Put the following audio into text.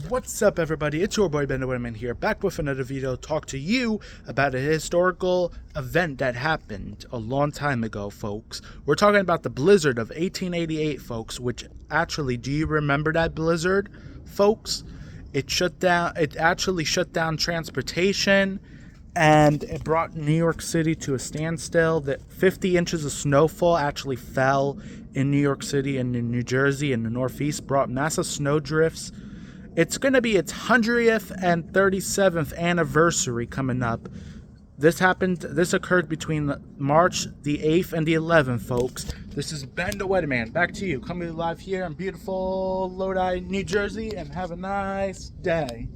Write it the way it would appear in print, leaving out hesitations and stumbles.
What's up, everybody? It's your boy Ben the Weatherman here, back with another video to talk to you about a historical event that happened a long time ago, folks. We're talking about the blizzard of 1888, folks, which actually, do you remember that blizzard, folks? It actually shut down transportation, and it brought New York City to a standstill. That 50 inches of snowfall actually fell in New York City and in New Jersey and the Northeast, brought massive snow drifts. It's going to be its 100th and 37th anniversary coming up. This occurred between March the 8th and the 11th, folks. This is Ben the Weatherman. Back to you. Coming live here in beautiful Lodi, New Jersey, and have a nice day.